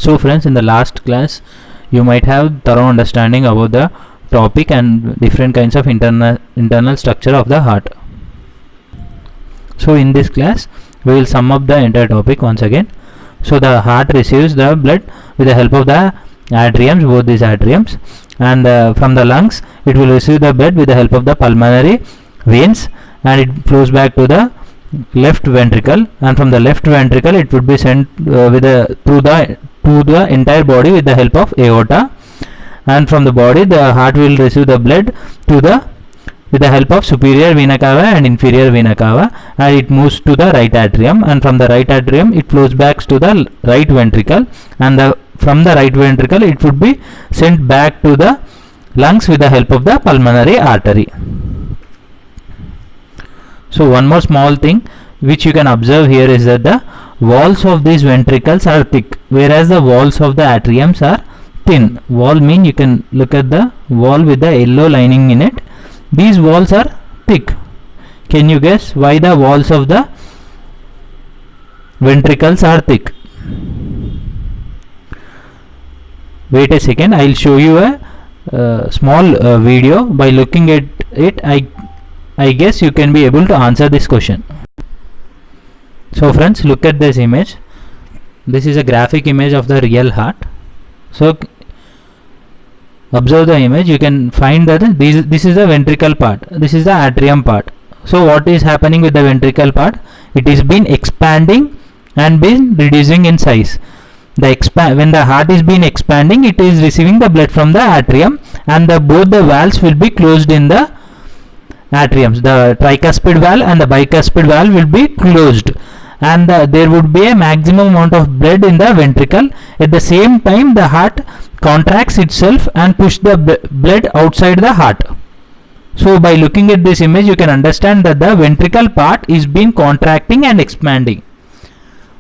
So friends, in the last class you might have thorough understanding about the topic and different kinds of internal structure of the heart. So in this class we will sum up the entire topic once again. So the heart receives the blood with the help of the atriums, both these atriums, and from the lungs it will receive the blood with the help of the pulmonary veins, and it flows back to the left ventricle, and from the left ventricle it would be sent to the entire body with the help of aorta, and from the body the heart will receive the blood with the help of superior vena cava and inferior vena cava, and it moves to the right atrium, and from the right atrium it flows back to the right ventricle, and from the right ventricle it would be sent back to the lungs with the help of the pulmonary artery. So one more small thing which you can observe here is that the walls of these ventricles are thick, whereas the walls of the atriums are thin. Wall mean you can look at the wall with the yellow lining in it. These walls are thick. Can you guess why the walls of the ventricles are thick? Wait a second, I will show you a small video. By looking at it, I guess you can be able to answer this question. So friends, look at this image. This is a graphic image of the real heart. So observe the image. You can find that this is the ventricle part, this is the atrium part. So what is happening with the ventricle part? It is been expanding and been reducing in size. When the heart is been expanding, it is receiving the blood from the atrium, and both the valves will be closed in the atriums. The tricuspid valve and the bicuspid valve will be closed, and there would be a maximum amount of blood in the ventricle. At the same time the heart contracts itself and push the blood outside the heart. So by looking at this image you can understand that the ventricle part is been contracting and expanding.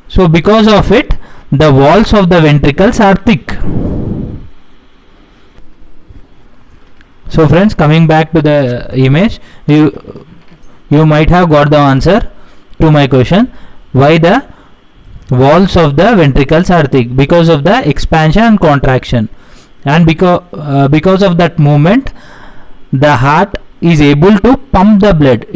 So because of it the walls of the ventricles are thick. So friends, coming back to the image, you might have got the answer to my question, why the walls of the ventricles are thick. Because of the expansion and contraction, and because of that movement the heart is able to pump the blood.